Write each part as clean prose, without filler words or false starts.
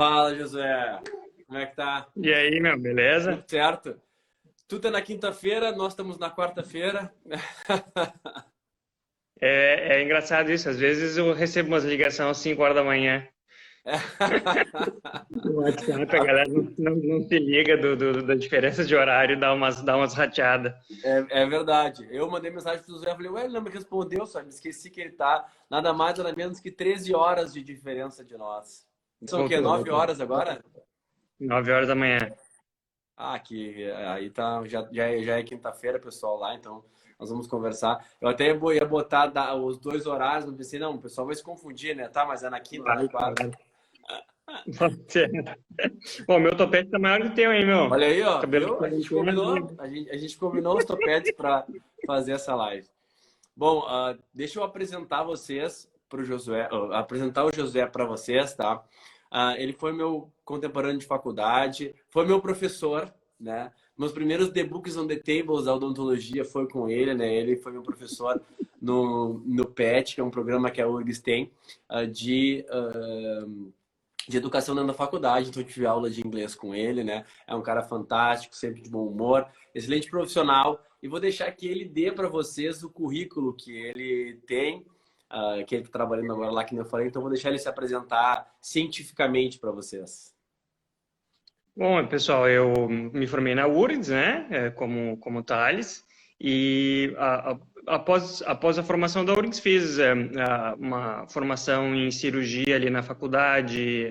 Fala, Josué. Como é que tá? E aí, meu, beleza? Tudo certo? Tu tá na quinta-feira, nós estamos na quarta-feira. É engraçado isso. Às vezes eu recebo umas ligações às 5 horas da manhã no WhatsApp, a galera não se liga da diferença de horário e dá umas rateadas. É verdade. Eu mandei mensagem pro Josué, falei, ué, ele não me respondeu, só me esqueci que ele tá nada mais nada menos que 13 horas de diferença de nós. São o quê? Voltou, 9 voltou. horas agora? 9 horas da manhã. Ah, aí tá, já é quinta-feira, pessoal, lá, então nós vamos conversar. Eu até ia botar os dois horários, não pensei, não, o pessoal vai se confundir, né? Tá, mas é na quinta, na Claro, quarta. claro. Pode ser. Bom, meu topete tá maior que o teu, hein, meu? Olha aí, ó, Cabelo de viu? A gente quarentena. combinou, a gente combinou os topetes para fazer essa live. Bom, deixa eu apresentar vocês para o Josué, apresentar o Josué para vocês, tá? Ele foi meu contemporâneo de faculdade, foi meu professor, né? Meus primeiros The Books on the Tables da odontologia foi com ele, né? Ele foi meu professor no PET, que é um programa que a URGS tem, de educação dentro da faculdade, então eu tive aula de inglês com ele, né? É um cara fantástico, sempre de bom humor, excelente profissional, e vou deixar que ele dê para vocês o currículo que ele tem, que ele está trabalhando agora lá, que nem eu falei, então vou deixar ele se apresentar cientificamente para vocês. Bom, pessoal, eu me formei na URGS, né, como Thales, e após a formação da URGS fiz uma formação em cirurgia ali na faculdade,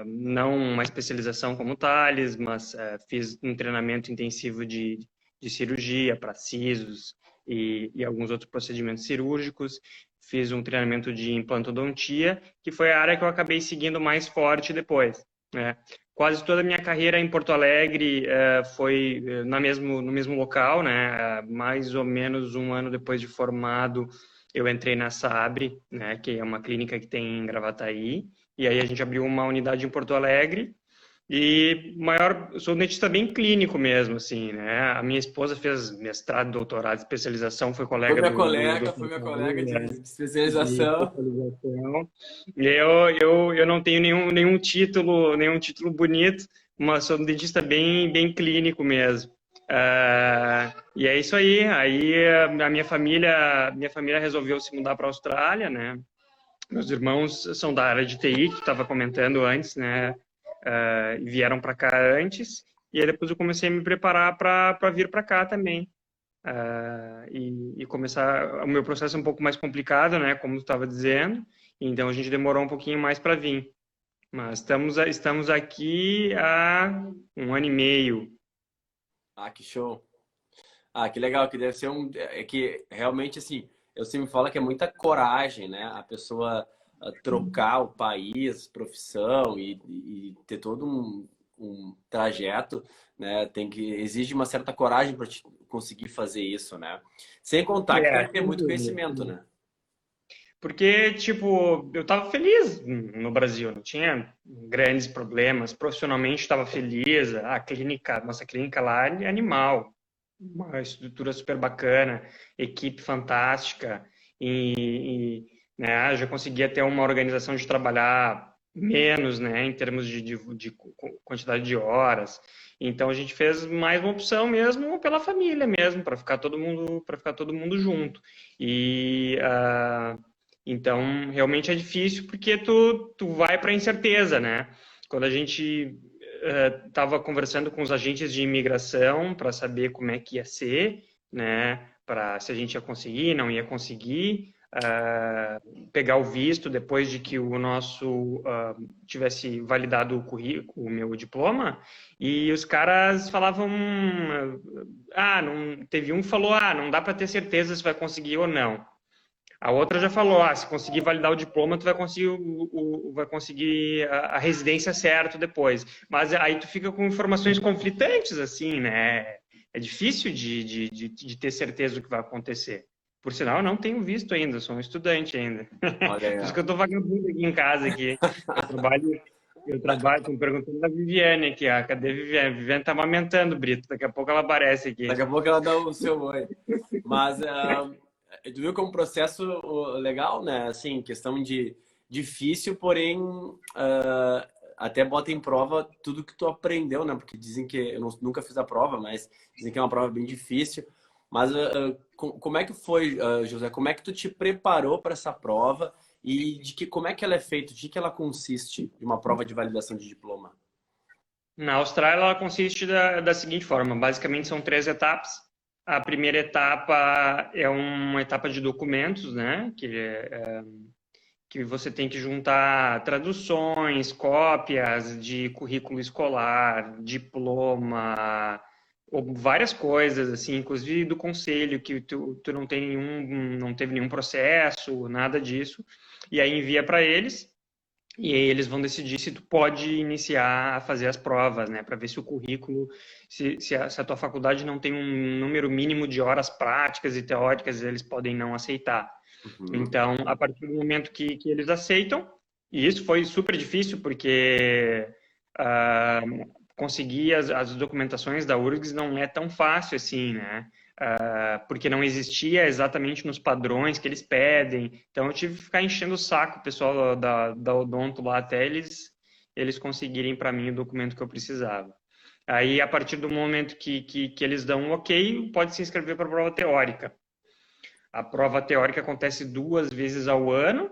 não uma especialização como Thales, mas fiz um treinamento intensivo de cirurgia para sisos e alguns outros procedimentos cirúrgicos. Fiz um treinamento de implantodontia, que foi a área que eu acabei seguindo mais forte depois, né? Quase toda a minha carreira em Porto Alegre foi no mesmo local, né? Mais ou menos um ano depois de formado, eu entrei na Sabre, né? Que é uma clínica que tem em Gravataí. E aí a gente abriu uma unidade em Porto Alegre. E eu sou um dentista bem clínico mesmo, assim, né? A minha esposa fez mestrado, doutorado, especialização, foi colega do Foi minha colega Paulo, de de especialização. especialização. Eu não tenho nenhum título bonito, mas sou um dentista bem clínico mesmo. E é isso aí. Aí a minha família resolveu se mudar para a Austrália, né? Meus irmãos são da área de TI, que estava comentando antes, né? Vieram para cá antes. E aí depois eu comecei a me preparar para vir para cá também. E começar o meu processo é um pouco mais complicado, né? Como tu estava dizendo. Então a gente demorou um pouquinho mais para vir. Mas estamos aqui há um ano e meio. Ah, que show. Ah, que legal, que deve ser é que realmente, assim, eu sempre falo que é muita coragem, né? A pessoa trocar o país, profissão e ter todo um trajeto, né? Exige uma certa coragem para conseguir fazer isso, né? Sem contar que deve ter Sem muito dúvida. conhecimento, né? Porque, tipo, eu estava feliz no Brasil, não tinha grandes problemas. Profissionalmente estava feliz. Nossa clínica lá é animal. Uma estrutura super bacana, equipe fantástica. Né, já conseguia ter uma organização de trabalhar menos, né, em termos de quantidade de horas. Então a gente fez mais uma opção mesmo pela família mesmo, para ficar todo mundo junto. E então, realmente é difícil porque tu vai para a incerteza, né? Quando a gente estava conversando com os agentes de imigração para saber como é que ia ser, né? Para se a gente ia conseguir, não ia conseguir, pegar o visto depois de que o nosso tivesse validado o currículo, o meu diploma, e os caras falavam, não, teve um que falou, não dá para ter certeza se vai conseguir ou não. A outra já falou, se conseguir validar o diploma, tu vai conseguir a residência certo depois. Mas aí tu fica com informações conflitantes, assim, né? É difícil de ter certeza do que vai acontecer. Por sinal, eu não tenho visto ainda, sou um estudante ainda. Olha aí, Por isso que ó. eu tô vagabundo aqui em casa aqui. Eu trabalho, tô perguntando da Viviane aqui, cadê a Viviane? A Viviane tá amamentando, Brito, daqui a pouco ela aparece aqui. Daqui a pouco ela dá o seu oi. Mas tu viu que é um processo legal, né? Assim, questão de difícil, porém até bota em prova tudo que tu aprendeu, né? Porque dizem que, eu nunca fiz a prova, mas dizem que é uma prova bem difícil. Mas como é que foi, José? Como é que tu te preparou para essa prova e como é que ela é feita? De que ela consiste de uma prova de validação de diploma? Na Austrália, ela consiste da seguinte forma: basicamente são 3 etapas. A primeira etapa é uma etapa de documentos, né? Que você tem que juntar traduções, cópias de currículo escolar, diploma, ou várias coisas, assim, inclusive do conselho, que tu não teve nenhum processo, nada disso, e aí envia para eles. E aí eles vão decidir se tu pode iniciar a fazer as provas, né? Para ver se o currículo, se a tua faculdade não tem um número mínimo de horas práticas e teóricas, eles podem não aceitar. Uhum. Então, a partir do momento que eles aceitam, e isso foi super difícil, porque ah, conseguir as documentações da URGS não é tão fácil assim, né? Porque não existia exatamente nos padrões que eles pedem. Então, eu tive que ficar enchendo o saco, o pessoal da Odonto lá, até eles conseguirem para mim o documento que eu precisava. Aí, a partir do momento que eles dão um ok, pode se inscrever para a prova teórica. A prova teórica acontece 2 vezes ao ano,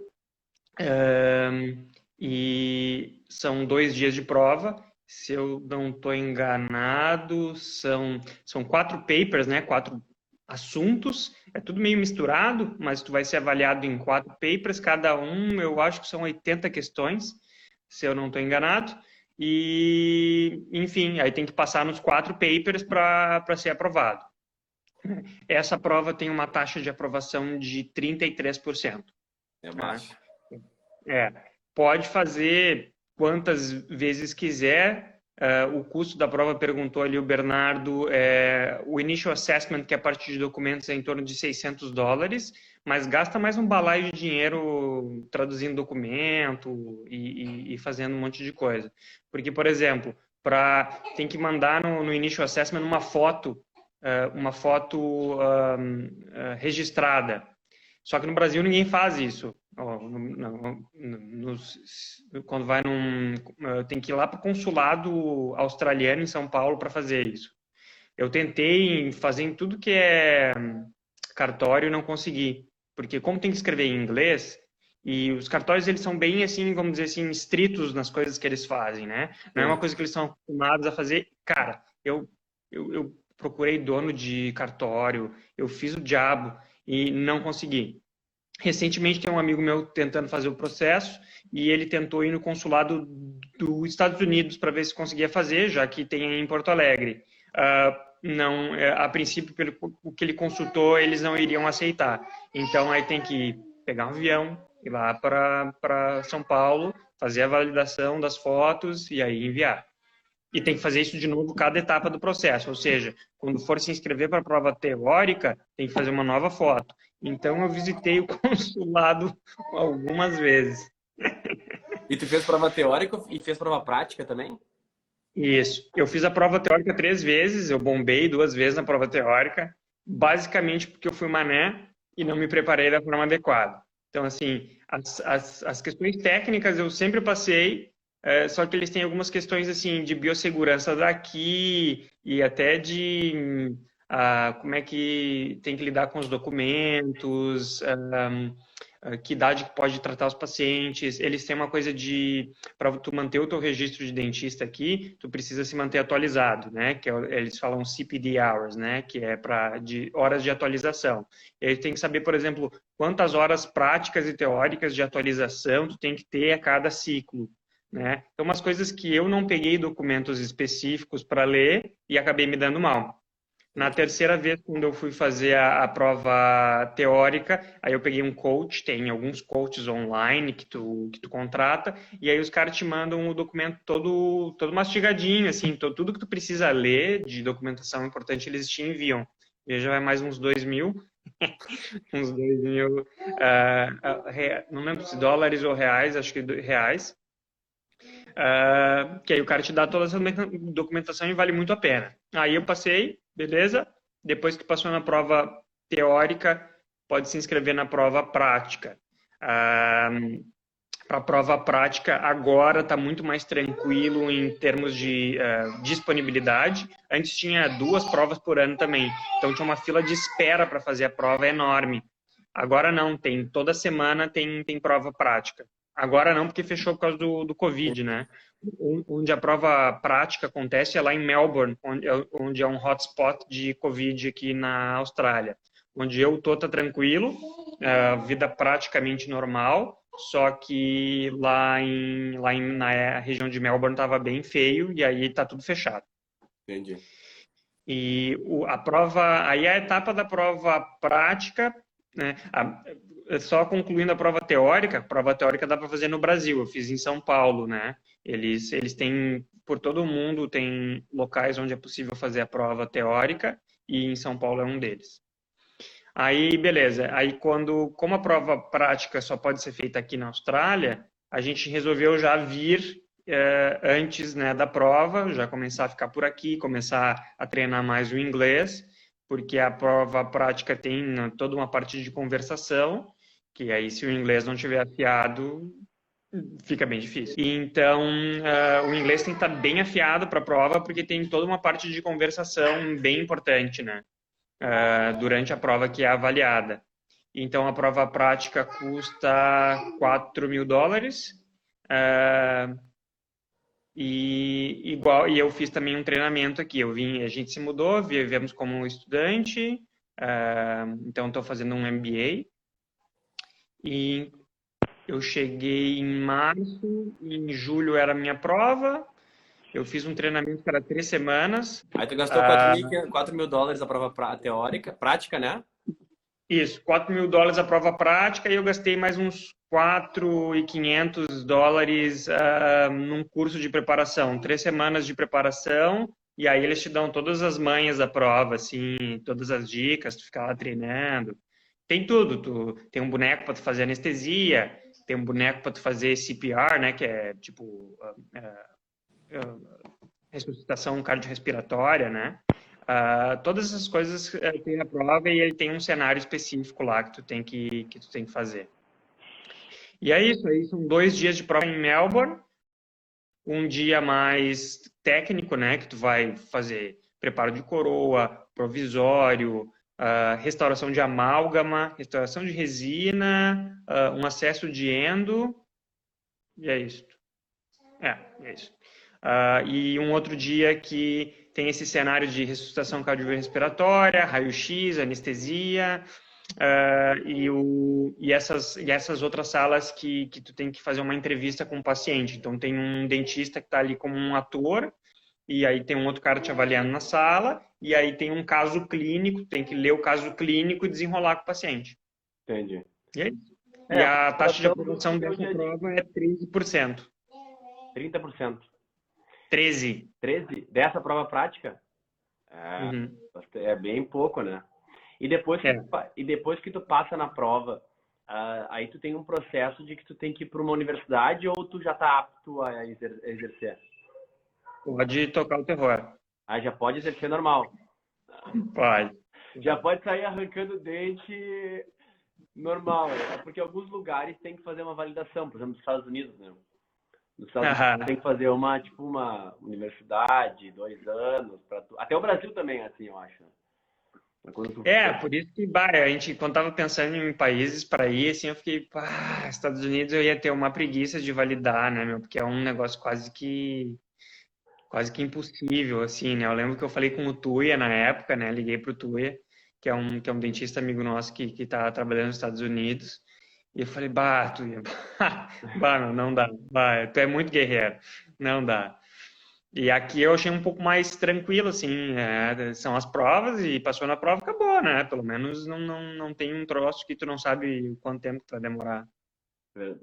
e são 2 dias de prova. Se eu não estou enganado, são 4 papers, né? 4 assuntos. É tudo meio misturado, mas tu vai ser avaliado em 4 papers. Cada um, eu acho que são 80 questões, se eu não estou enganado. E, enfim, aí tem que passar nos 4 papers para ser aprovado. Essa prova tem uma taxa de aprovação de 33%. É Tá? baixo. É, pode fazer quantas vezes quiser. O custo da prova, perguntou ali o Bernardo, o initial assessment, que é a partir de documentos, é em torno de $600, mas gasta mais um balaio de dinheiro traduzindo documento e fazendo um monte de coisa. Porque, por exemplo, tem que mandar no initial assessment uma foto registrada. Só que no Brasil ninguém faz isso. Quando vai tem que ir lá para o consulado australiano em São Paulo para fazer isso. Eu tentei fazer em tudo que é cartório e não consegui. Porque como tem que escrever em inglês, e os cartórios eles são bem assim, vamos dizer assim, estritos nas coisas que eles fazem, né? Não é uma Sim. coisa que eles são acostumados a fazer. Cara, eu procurei dono de cartório, eu fiz o diabo e não consegui. Recentemente tem um amigo meu tentando fazer o processo e ele tentou ir no consulado dos Estados Unidos para ver se conseguia fazer, já que tem em Porto Alegre. Não, a princípio, pelo o que ele consultou, eles não iriam aceitar. Então aí tem que pegar um avião, ir lá para São Paulo, fazer a validação das fotos e aí enviar. E tem que fazer isso de novo cada etapa do processo, ou seja, quando for se inscrever para a prova teórica, tem que fazer uma nova foto. Então eu visitei o consulado algumas vezes. E tu fez prova teórica e fez prova prática também? Isso. Eu fiz a prova teórica 3 vezes, eu bombei 2 vezes na prova teórica, basicamente porque eu fui mané e não me preparei da forma adequada. Então, assim, as questões técnicas eu sempre passei, só que eles têm algumas questões, assim, de biossegurança daqui e até de como é que tem que lidar com os documentos, que idade que pode tratar os pacientes. Eles têm uma coisa para tu manter o teu registro de dentista aqui, tu precisa se manter atualizado, né? Que eles falam CPD hours, né? Que é de horas de atualização. E aí tem que saber, por exemplo, quantas horas práticas e teóricas de atualização tu tem que ter a cada ciclo, né? Então, umas coisas que eu não peguei documentos específicos para ler e acabei me dando mal. Na terceira vez, quando eu fui fazer a prova teórica, aí eu peguei um coach, tem alguns coaches online que tu contrata, e aí os caras te mandam o documento todo mastigadinho, assim, tudo que tu precisa ler de documentação importante, eles te enviam. Já vai mais uns 2.000, uns 2.000, não lembro se dólares ou reais, acho que reais, que aí o cara te dá toda essa documentação e vale muito a pena. Aí eu passei, beleza? Depois que passou na prova teórica, pode se inscrever na prova prática. para a prova prática agora está muito mais tranquilo em termos de disponibilidade. Antes tinha 2 provas por ano também, então tinha uma fila de espera para fazer a prova enorme. Agora não, toda semana tem prova prática. Agora não, porque fechou por causa do Covid, né? Onde a prova prática acontece é lá em Melbourne, onde é um hotspot de Covid aqui na Austrália. Onde eu tô, tá tranquilo, vida praticamente normal, só que na região de Melbourne estava bem feio e aí tá tudo fechado. Entendi. E a prova, aí a etapa da prova prática, né? Só concluindo a prova teórica dá para fazer no Brasil, eu fiz em São Paulo, né? Eles têm, por todo o mundo, tem locais onde é possível fazer a prova teórica e em São Paulo é um deles. Aí, beleza. Aí, como a prova prática só pode ser feita aqui na Austrália, a gente resolveu já vir antes, né, da prova, já começar a ficar por aqui, começar a treinar mais o inglês, porque a prova prática tem toda uma parte de conversação, que aí, se o inglês não tiver afiado, fica bem difícil. E, então, o inglês tem que estar bem afiado para a prova, porque tem toda uma parte de conversação bem importante, né? Durante a prova que é avaliada. Então, a prova prática custa $4.000. E eu fiz também um treinamento aqui. A gente se mudou, viemos como estudante, então estou fazendo um MBA. E eu cheguei em março, em julho era a minha prova. Eu fiz um treinamento que era 3 semanas. Aí tu gastou $4.000 a prova teórica, prática, né? Isso, $4.000 a prova prática e eu gastei mais uns $4.500 num curso de preparação, 3 semanas de preparação, e aí eles te dão todas as manhas da prova, assim, todas as dicas, tu fica lá treinando. Tem tudo, tu tem um boneco para tu fazer anestesia, tem um boneco para tu fazer CPR, né, que é tipo ressuscitação cardiorrespiratória, né? Todas essas coisas tem na prova e ele tem um cenário específico lá que tu tem que fazer. E é isso, aí são 2 dias de prova em Melbourne, um dia mais técnico, né, que tu vai fazer preparo de coroa, provisório, restauração de amálgama, restauração de resina, um acesso de endo, e é isso. É isso. E um outro dia que tem esse cenário de ressuscitação cardiorrespiratória, raio-x, anestesia, e essas outras salas que tu tem que fazer uma entrevista com o paciente. Então, tem um dentista que está ali como um ator, e aí tem um outro cara te avaliando na sala, e aí tem um caso clínico, tem que ler o caso clínico e desenrolar com o paciente. Entendi. E é isso. E a taxa de aprovação dessa prova é 13%. 30%. 13. 13? Dessa prova prática? É bem pouco, né? E depois que tu passa na prova, aí tu tem um processo de que tu tem que ir para uma universidade ou tu já tá apto a exercer? Pode tocar o terror. Aí já pode exercer normal. Pode. Já pode sair arrancando dente normal. Porque alguns lugares tem que fazer uma validação, por exemplo, nos Estados Unidos, né? Nos Estados Unidos tem que fazer uma universidade, 2 anos. Até o Brasil também, assim, eu acho. Por isso que, a gente, quando tava pensando em países para ir, assim, eu fiquei, Estados Unidos eu ia ter uma preguiça de validar, né, meu? Porque é um negócio quase que impossível, assim, né? Eu lembro que eu falei com o Tuia na época, né? Liguei pro Tuia, que é um dentista amigo nosso que tá trabalhando nos Estados Unidos. E eu falei, Tuia, não dá, tu é muito guerreiro, não dá. E aqui eu achei um pouco mais tranquilo, assim, são as provas e passou na prova, acabou, né? Pelo menos não tem um troço que tu não sabe quanto tempo que vai demorar.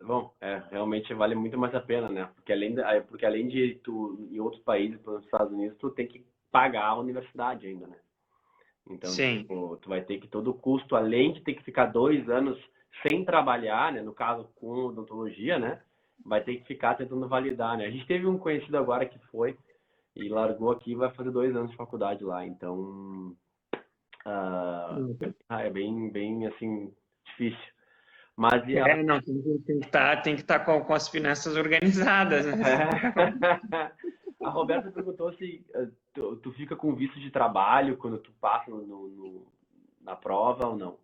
Bom, realmente vale muito mais a pena, né? Porque além de tu, em outros países, por exemplo, nos Estados Unidos, tu tem que pagar a universidade ainda, né? Então, tipo, tu vai ter que todo o custo, além de ter que ficar 2 anos sem trabalhar, né? No caso, com odontologia, né? Vai ter que ficar tentando validar, né? A gente teve um conhecido agora que foi e largou aqui e vai fazer 2 anos de faculdade lá. Então, é bem, bem, assim, difícil. Mas Não, tem que estar com as finanças organizadas, né? a Roberta perguntou se tu fica com visto de trabalho quando tu passa na prova ou não.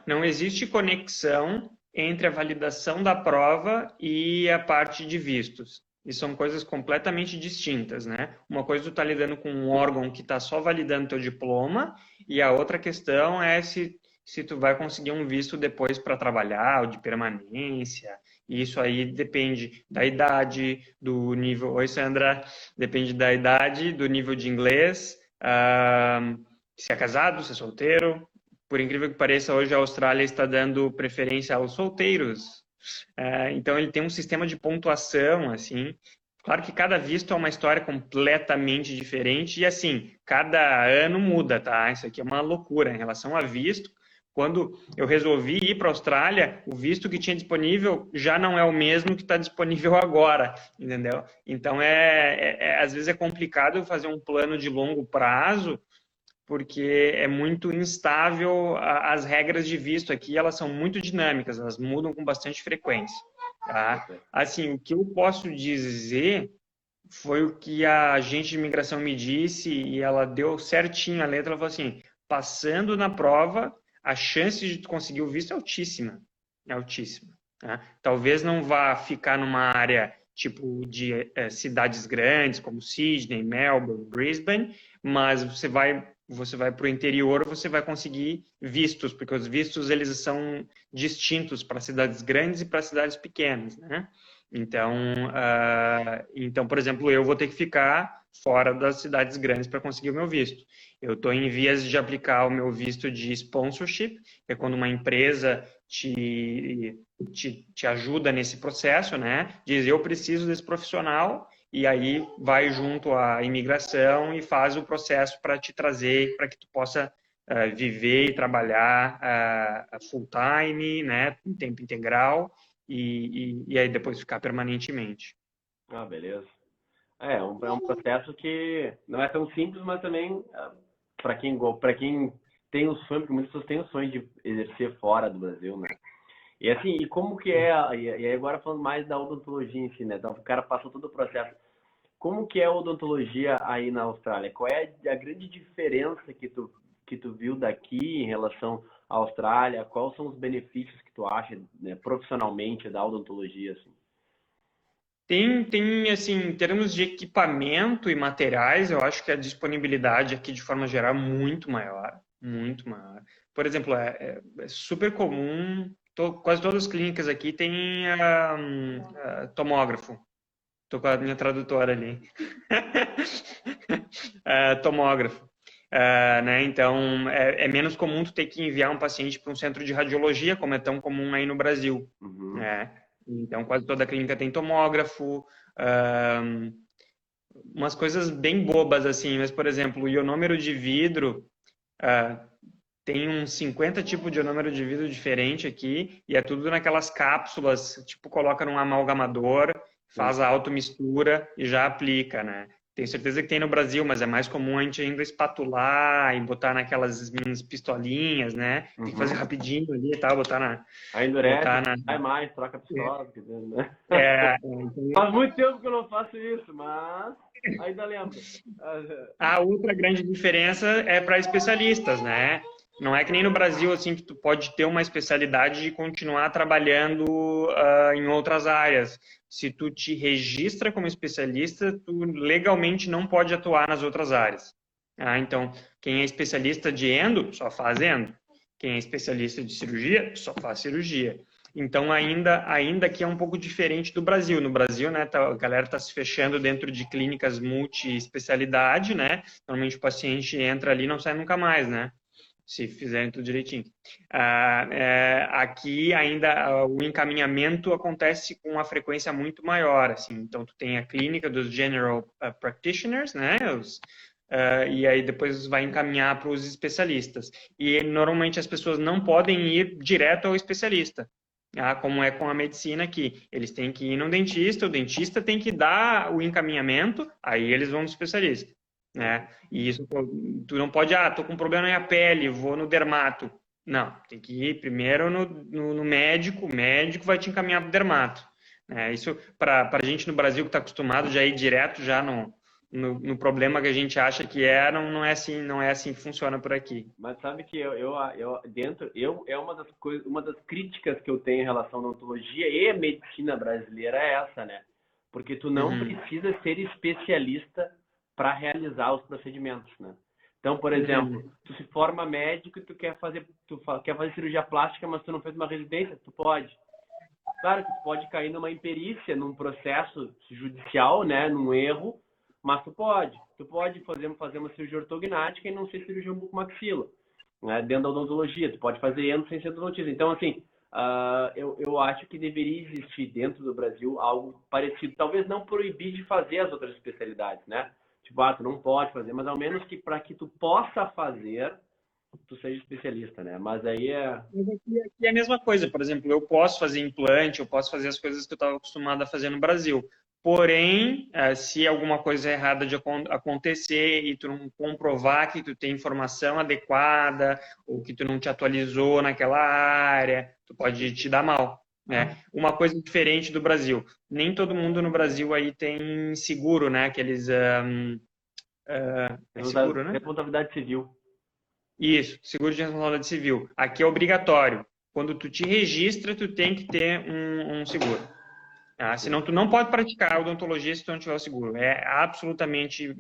Não existe conexão entre a validação da prova e a parte de vistos. E são coisas completamente distintas, né? Uma coisa tu tá lidando com um órgão que está só validando teu diploma e a outra questão é se tu vai conseguir um visto depois para trabalhar ou de permanência. E isso aí depende da idade, do nível... Oi, Sandra. Depende da idade, do nível de inglês, se é casado, se é solteiro. Por incrível que pareça, hoje a Austrália está dando preferência aos solteiros. Então, ele tem um sistema de pontuação, assim. Claro que cada visto é uma história completamente diferente e, assim, cada ano muda, tá? Isso aqui é uma loucura em relação a visto. Quando eu resolvi ir para a Austrália, o visto que tinha disponível já não é o mesmo que está disponível agora, entendeu? Então, às vezes é complicado fazer um plano de longo prazo, porque é muito instável as regras de visto aqui, elas são muito dinâmicas, elas mudam com bastante frequência, tá? Assim, o que eu posso dizer foi o que a agente de imigração me disse e ela deu certinho a letra, ela falou assim, passando na prova, a chance de tu conseguir o visto é altíssima, tá? Talvez não vá ficar numa área tipo de cidades grandes como Sydney, Melbourne, Brisbane, mas você vai para o interior, você vai conseguir vistos, porque os vistos eles são distintos para cidades grandes e para cidades pequenas, né? Então, por exemplo, eu vou ter que ficar fora das cidades grandes para conseguir o meu visto. Eu estou em vias de aplicar o meu visto de sponsorship, que é quando uma empresa te ajuda nesse processo, né? Diz, eu preciso desse profissional, e aí vai junto à imigração e faz o processo para te trazer, para que tu possa viver e trabalhar full time, né, em tempo integral, e aí depois ficar permanentemente. Ah, beleza. É um processo que não é tão simples, mas também para quem tem o sonho, porque muitas pessoas têm o sonho de exercer fora do Brasil, né? E assim, e como que é, e aí agora falando mais da odontologia em si, né? Então o cara passou todo o processo. Como que é a odontologia aí na Austrália? Qual é a grande diferença que tu viu daqui em relação à Austrália? Quais são os benefícios que tu acha, né, profissionalmente da odontologia, assim? Tem, assim, em termos de equipamento e materiais, eu acho que a disponibilidade aqui, de forma geral, é muito maior, muito maior. Por exemplo, é super comum, quase todas as clínicas aqui têm tomógrafo. Estou com a minha tradutora ali. Tomógrafo. Né? Então, é menos comum tu ter que enviar um paciente para um centro de radiologia, como é tão comum aí no Brasil. Uhum. Né? Então, quase toda clínica tem tomógrafo, umas coisas bem bobas, assim, mas, por exemplo, o ionômero de vidro, tem uns 50 tipos de ionômero de vidro diferente aqui, e é tudo naquelas cápsulas, tipo, coloca num amalgamador, faz a automistura e já aplica, né? Tenho certeza que tem no Brasil, mas é mais comum a gente ainda espatular e botar naquelas minhas pistolinhas, né? Tem que fazer rapidinho ali e tal, botar na... Aí endurece, botar na... sai mais, troca a pistola, quer dizer, né? Então, Faz muito tempo que eu não faço isso, mas ainda lembro. a outra grande diferença é para especialistas, né? Não é que nem no Brasil, assim, que tu pode ter uma especialidade e continuar trabalhando em outras áreas. Se tu te registra como especialista, tu legalmente não pode atuar nas outras áreas. Então, quem é especialista de endo, só faz endo. Quem é especialista de cirurgia, só faz cirurgia. Então, ainda que é um pouco diferente do Brasil. No Brasil, né, a galera está se fechando dentro de clínicas multi-especialidade, né? Normalmente o paciente entra ali e não sai nunca mais, né? Se fizerem tudo direitinho. Aqui ainda o encaminhamento acontece com uma frequência muito maior, assim. Então, tu tem a clínica dos general practitioners, né? E aí depois vai encaminhar para os especialistas. E normalmente as pessoas não podem ir direto ao especialista. Como é com a medicina aqui. Eles têm que ir no dentista, o dentista tem que dar o encaminhamento, aí eles vão no especialista. Né? E isso, tu não pode, tô com problema na minha pele, vou no dermato. Não, tem que ir primeiro no médico, o médico vai te encaminhar para o dermato. Isso, para a gente no Brasil que está acostumado já ir direto já no problema que a gente acha que é, não é assim, não é assim que funciona por aqui. Mas sabe que é uma das coisas, uma das críticas que eu tenho em relação à odontologia e à medicina brasileira é essa, né? Porque tu não Uhum, precisa ser especialista para realizar os procedimentos, né? Então, por exemplo, uhum, tu se forma médico e quer fazer cirurgia plástica, mas tu não fez uma residência, tu pode. Claro que tu pode cair numa imperícia, num processo judicial, né, num erro, mas tu pode. Tu pode fazer uma cirurgia ortognática e não ser cirurgião bucomaxila, né, dentro da odontologia. Tu pode fazer endo sem ser odontista. Então, assim, eu acho que deveria existir dentro do Brasil algo parecido. Talvez não proibir de fazer as outras especialidades, né? Tipo, tu não pode fazer, mas ao menos que para que tu possa fazer, tu seja especialista, né? Mas aí é... Mas aqui é a mesma coisa, por exemplo, eu posso fazer implante, eu posso fazer as coisas que eu estava acostumado a fazer no Brasil. Porém, se alguma coisa errada de acontecer e tu não comprovar que tu tem informação adequada ou que tu não te atualizou naquela área, tu pode te dar mal, né? Uma coisa diferente do Brasil, nem todo mundo no Brasil aí tem seguro, né? Aqueles é seguro, né? Responsabilidade civil. Isso, seguro de responsabilidade civil. Aqui é obrigatório. Quando tu te registra, tu tem que ter um seguro. Tá? Senão tu não pode praticar odontologia se tu não tiver o seguro. É absolutamente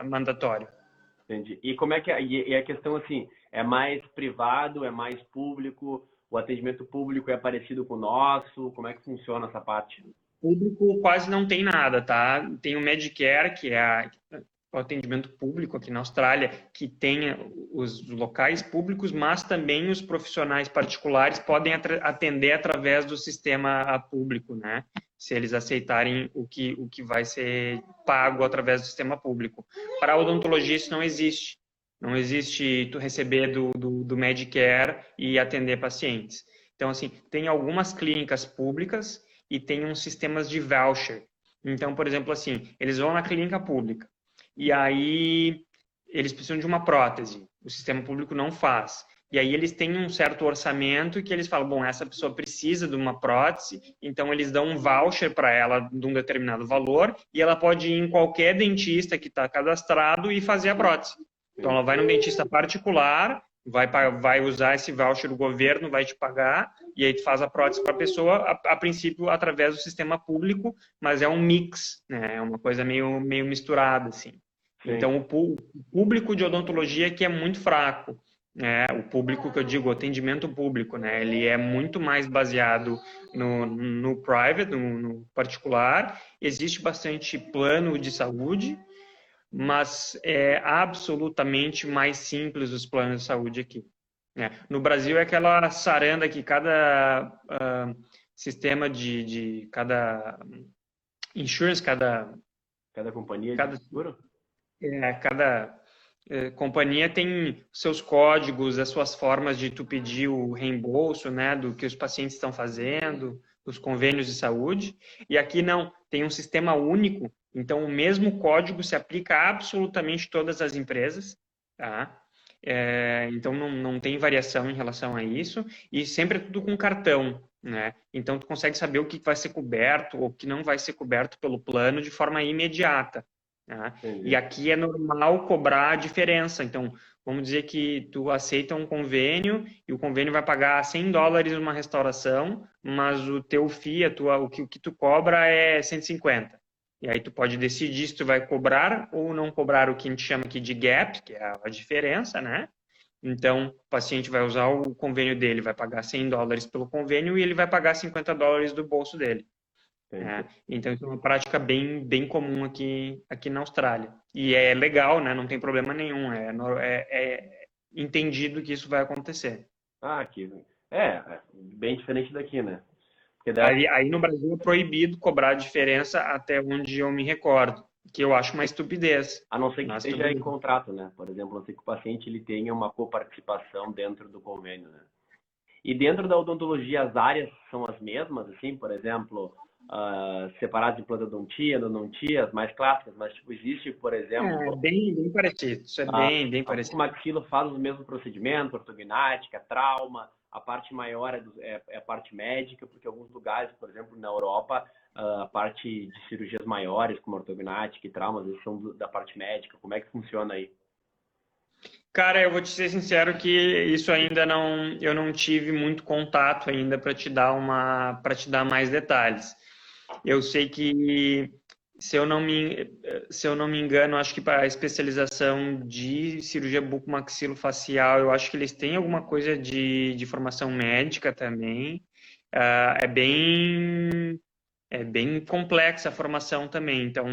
mandatório. Entendi. E como é que é? E a questão assim, é mais privado, é mais público? O atendimento público é parecido com o nosso? Como é que funciona essa parte? Público quase não tem nada, tá? Tem o Medicare, que é o atendimento público aqui na Austrália, que tem os locais públicos, mas também os profissionais particulares podem atender através do sistema público, né? Se eles aceitarem o que vai ser pago através do sistema público. Para a odontologia isso não existe. Não existe tu receber do Medicare e atender pacientes. Então, assim, tem algumas clínicas públicas e tem uns sistemas de voucher. Então, por exemplo, assim, eles vão na clínica pública e aí eles precisam de uma prótese. O sistema público não faz. E aí eles têm um certo orçamento que eles falam, bom, essa pessoa precisa de uma prótese, então eles dão um voucher para ela de um determinado valor e ela pode ir em qualquer dentista que está cadastrado e fazer a prótese. Então ela vai num dentista particular, vai usar esse voucher, o governo vai te pagar e aí tu faz a prótese para a pessoa, a princípio através do sistema público, mas é um mix, né? É uma coisa meio misturada, assim. Sim. Então, o público de odontologia aqui é muito fraco, né? O público que eu digo, o atendimento público, né? Ele é muito mais baseado no private, no particular. Existe bastante plano de saúde, mas é absolutamente mais simples os planos de saúde aqui, né? No Brasil é aquela saranda que cada sistema de cada insurance, Cada companhia de cada seguro? cada companhia tem seus códigos, as suas formas de tu pedir o reembolso, né, do que os pacientes estão fazendo, os convênios de saúde. E aqui não, tem um sistema único, então o mesmo código se aplica a absolutamente todas as empresas, tá? Então não tem variação em relação a isso e sempre é tudo com cartão, né? Então tu consegue saber o que vai ser coberto ou o que não vai ser coberto pelo plano de forma imediata. Tá? E Entendi. aqui é normal cobrar a diferença. Então, vamos dizer que tu aceita um convênio e o convênio vai pagar $100 uma restauração, mas o teu FII, o que tu cobra é 150. E aí tu pode decidir se tu vai cobrar ou não cobrar o que a gente chama aqui de gap, que é a diferença, né? Então, o paciente vai usar o convênio dele, vai pagar $100 pelo convênio e ele vai pagar $50 do bolso dele. Entendi. Né? Então, isso é uma prática bem comum aqui na Austrália. E é legal, né? Não tem problema nenhum. É entendido que isso vai acontecer. Ah, aqui. Bem diferente daqui, né? Porque Aí no Brasil é proibido cobrar diferença até onde eu me recordo, que eu acho uma estupidez. a não ser que Mas tudo esteja em bem. contrato, né? Por exemplo, a não ser que o paciente ele tenha uma coparticipação dentro do convênio, né? E dentro da odontologia, as áreas são as mesmas, assim, por exemplo, separados de plantodontia, endodontia, as mais clássicas, mas tipo, existe, por É exemplo, bem parecido. Isso é bem a parecido. bucomaxilo faz os mesmos procedimentos, ortognática, trauma, a parte maior é a parte médica, porque alguns lugares, por exemplo, na Europa, a parte de cirurgias maiores, como ortognática e traumas, eles são da parte médica. Como é que funciona aí? Cara, eu vou te ser sincero que isso ainda não, eu não tive muito contato ainda para te dar mais detalhes. Eu sei que, se eu não me engano, acho que para a especialização de cirurgia bucomaxilofacial, eu acho que eles têm alguma coisa de formação médica também. É bem complexa a formação também. Então,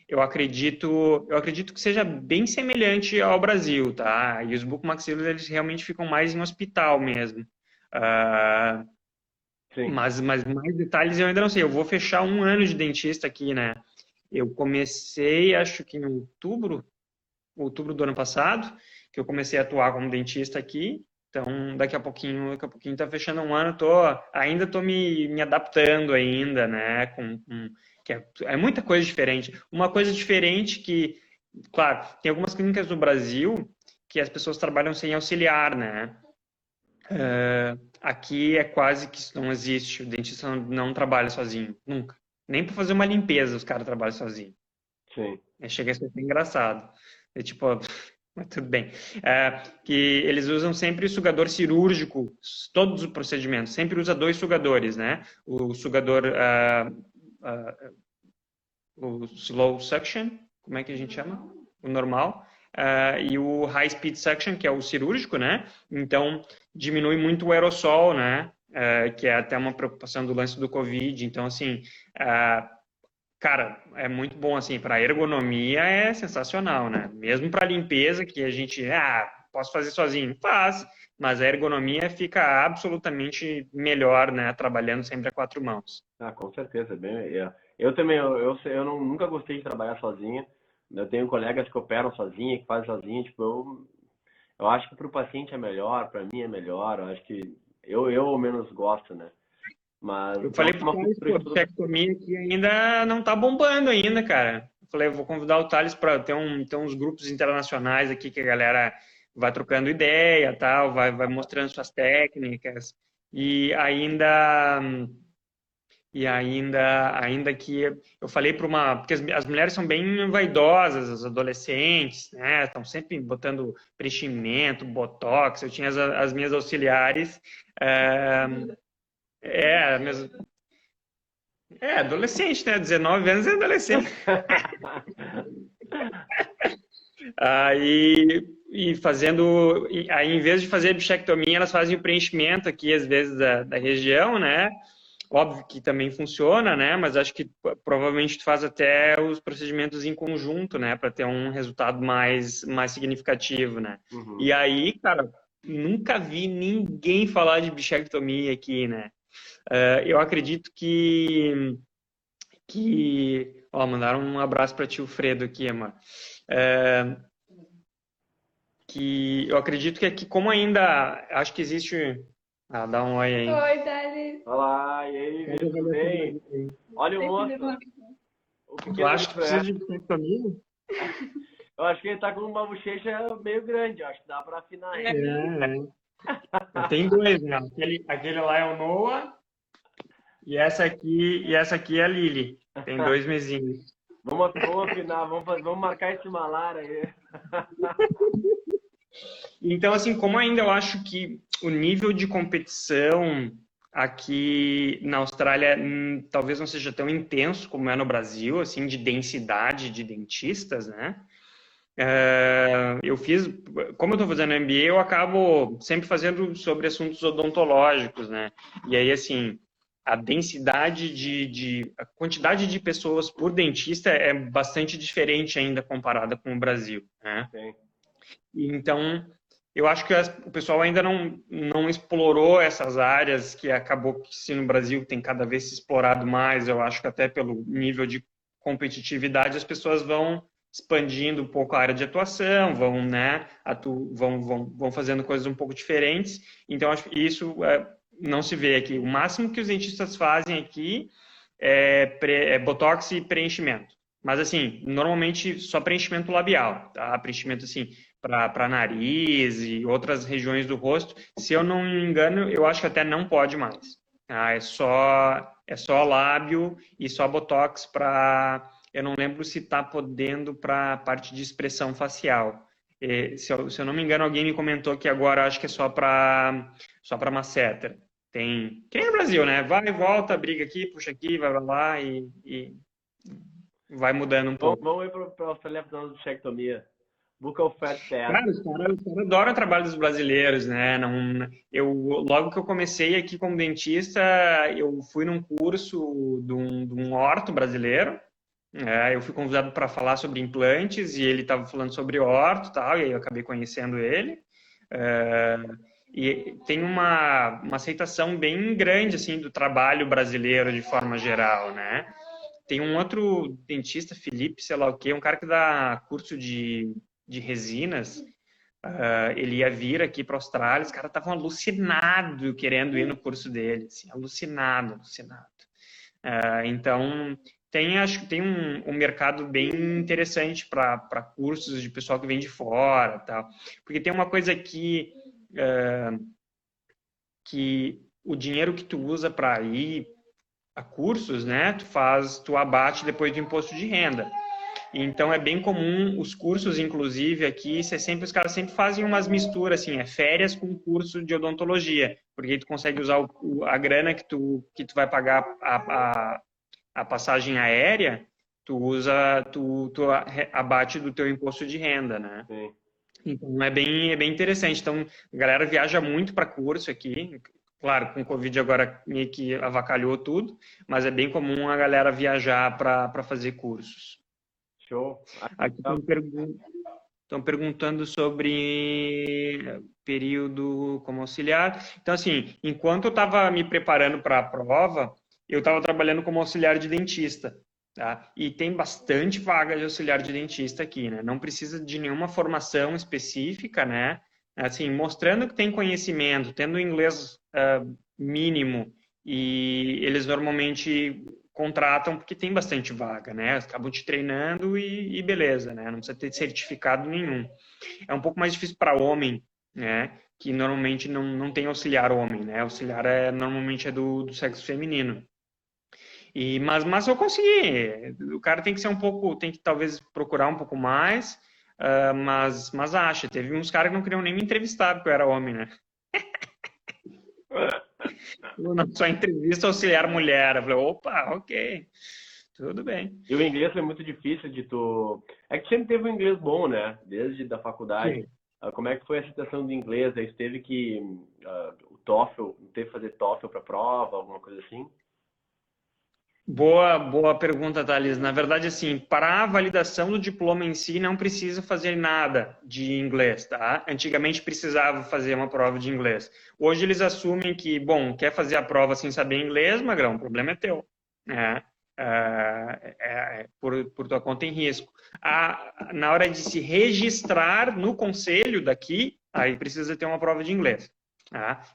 eu acredito que seja bem semelhante ao Brasil, tá? E os bucomaxilos, eles realmente ficam mais em hospital mesmo. Ah, Sim. mas mais detalhes eu ainda não sei. Eu vou fechar um ano de dentista aqui, né? Eu comecei, acho que em outubro do ano passado, que eu comecei a atuar como dentista aqui. Então, daqui a pouquinho tá fechando um ano, ainda tô me adaptando ainda, né? Que é muita coisa diferente. Uma coisa diferente que, claro, tem algumas clínicas no Brasil que as pessoas trabalham sem auxiliar, né? Aqui é quase que isso não existe. O dentista não trabalha sozinho, nunca. Nem para fazer uma limpeza os caras trabalham sozinho. Sim. Chega a ser até engraçado. É tipo, mas tudo bem. Que eles usam sempre sugador cirúrgico, todos os procedimentos. Sempre usa dois sugadores, né? O sugador, o slow suction, como é que a gente chama? O normal. E o high speed suction, que é o cirúrgico, né? Então, diminui muito o aerossol, né? Que é até uma preocupação do lance do Covid. Então, assim, cara, é muito bom, assim, para ergonomia é sensacional, né? Mesmo para limpeza, que a gente, posso fazer sozinho? Faz, mas a ergonomia fica absolutamente melhor, né? Trabalhando sempre a quatro mãos. Com certeza. Eu também, eu nunca gostei de trabalhar sozinho. Eu tenho colegas que operam sozinho, que fazem sozinho. Tipo, eu acho que para o paciente é melhor, para mim é melhor. Eu acho que eu ao menos gosto, né? Mas Eu não falei é pro uma Thales, cultura pô, de todo. bichectomia aqui ainda não tá bombando ainda, cara. Eu falei, eu vou convidar o Thales para ter uns grupos internacionais aqui que a galera vai trocando ideia, tal, vai mostrando suas técnicas e ainda que eu falei para uma, porque as mulheres são bem vaidosas, as adolescentes, né? Estão sempre botando preenchimento, botox. Eu tinha as minhas auxiliares, é, é, minhas adolescente, né? 19 anos é adolescente. Aí em vez de fazer bichectomia, elas fazem o preenchimento aqui, às vezes, da região, né? Óbvio que também funciona, né? Mas acho que provavelmente tu faz até os procedimentos em conjunto, né? Para ter um resultado mais significativo, né? Uhum. E aí, cara, nunca vi ninguém falar de bichectomia aqui, né? Eu acredito ó, mandaram um abraço para tio Fredo aqui, mano. É, que eu acredito que aqui, como ainda acho que existe. Dá um oi aí. Oi, Thales. Olá, e aí, Vini, tudo bem? Olha o Sempre moço, bom. o Tu pequeno acha que Josué. precisa de bichectomia? Eu acho que ele tá com uma bochecha meio grande, eu acho que dá para afinar ele. Tem dois, né? Aquele lá é o Noah e essa aqui é a Lily. Tem 2 mesinhos. Vamos afinar, vamos marcar esse malar aí. Então, assim, como ainda eu acho que o nível de competição aqui na Austrália talvez não seja tão intenso como é no Brasil, assim, de densidade de dentistas, né? Como eu estou fazendo MBA, eu acabo sempre fazendo sobre assuntos odontológicos, né? E aí, assim, a densidade a quantidade de pessoas por dentista é bastante diferente ainda comparada com o Brasil, né? Sim. Então, eu acho que o pessoal ainda não explorou essas áreas que acabou que se no Brasil tem cada vez se explorado mais, eu acho que até pelo nível de competitividade as pessoas vão expandindo um pouco a área de atuação, vão, né, vão fazendo coisas um pouco diferentes. Então, acho que isso não se vê aqui. O máximo que os dentistas fazem aqui é botox e preenchimento. Mas, assim, normalmente só preenchimento labial, tá? Preenchimento, assim, para nariz e outras regiões do rosto. Se eu não me engano, eu acho que até não pode mais. Tá? É só lábio e só botox para... Eu não lembro se está podendo para a parte de expressão facial. Se eu não me engano, alguém me comentou que agora acho que é só para masseter. Tem, que nem no Brasil, né? Vai e volta, briga aqui, puxa aqui, vai pra lá e vai mudando um pouco. Vamos ir para a Austrália fazer uma bichectomia. Buccal Fat Test. Cara, os caras adoram o trabalho dos brasileiros, né? Não, logo que eu comecei aqui como dentista, eu fui num curso de um orto brasileiro. Eu fui convidado para falar sobre implantes e ele estava falando sobre orto e tal, e aí eu acabei conhecendo ele. É, e tem uma aceitação bem grande assim do trabalho brasileiro de forma geral, né? Tem um outro dentista, Felipe, sei lá o quê, um cara que dá curso de resinas. Ele ia vir aqui para a Austrália, os caras estavam alucinados querendo ir no curso dele, assim, alucinado, alucinado. Então, acho que tem um mercado bem interessante para cursos de pessoal que vem de fora, tal. Porque tem uma coisa que o dinheiro que tu usa para ir a cursos, né, tu abate depois do imposto de renda. Então é bem comum os cursos, inclusive aqui, os caras sempre fazem umas misturas, assim, férias com curso de odontologia, porque aí tu consegue usar a grana que tu vai pagar a passagem aérea, tu abate do teu imposto de renda, né? Sim. Então é bem interessante. Então a galera viaja muito para curso aqui. Claro, com o Covid agora meio que avacalhou tudo, mas é bem comum a galera viajar para fazer cursos. Show. Aqui estão perguntando sobre período como auxiliar. Então, assim, enquanto eu estava me preparando para a prova, eu estava trabalhando como auxiliar de dentista. Tá? E tem bastante vaga de auxiliar de dentista aqui, né? Não precisa de nenhuma formação específica, né? Assim, mostrando que tem conhecimento, tendo inglês mínimo, e eles normalmente contratam porque tem bastante vaga, né? Acabam te treinando e beleza, né? Não precisa ter certificado nenhum. É um pouco mais difícil para homem, né? Que normalmente não tem auxiliar homem, né? Auxiliar normalmente é do sexo feminino. Mas eu consegui. O cara tem que ser tem que talvez procurar um pouco mais, mas acha. Teve uns caras que não queriam nem me entrevistar porque eu era homem, né? Na sua entrevista auxiliar mulher. Eu falei, opa, ok, tudo bem. E o inglês foi muito difícil de tu. É que sempre teve um inglês bom, né? Desde da faculdade. Sim. Como é que foi a situação do inglês? Aí você teve que o TOEFL, teve que fazer TOEFL para prova, alguma coisa assim? Boa pergunta, Thales. Na verdade, assim, para a validação do diploma em si, não precisa fazer nada de inglês, tá? Antigamente precisava fazer uma prova de inglês. Hoje eles assumem que, bom, quer fazer a prova sem saber inglês, magrão, o problema é teu, né? Por tua conta em risco. Na hora de se registrar no conselho daqui, aí precisa ter uma prova de inglês.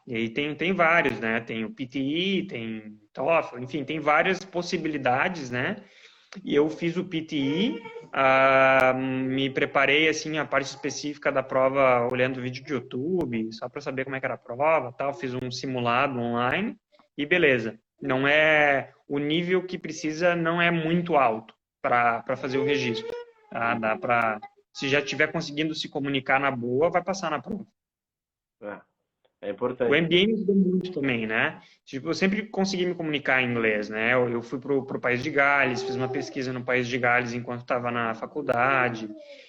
E aí tem vários, né? Tem o PTE, tem TOEFL, enfim, tem várias possibilidades, né? E eu fiz o PTE, me preparei, assim, a parte específica da prova olhando vídeo de YouTube, só para saber como é que era a prova, tal. Fiz um simulado online e beleza. Não é... O nível que precisa não é muito alto para fazer o registro, tá? Dá para... Se já estiver conseguindo se comunicar na boa, vai passar na prova. É O importante. MBA me ajudou muito também, né? Tipo, eu sempre consegui me comunicar em inglês, né? Eu fui pro País de Gales, fiz uma pesquisa no País de Gales enquanto estava na faculdade.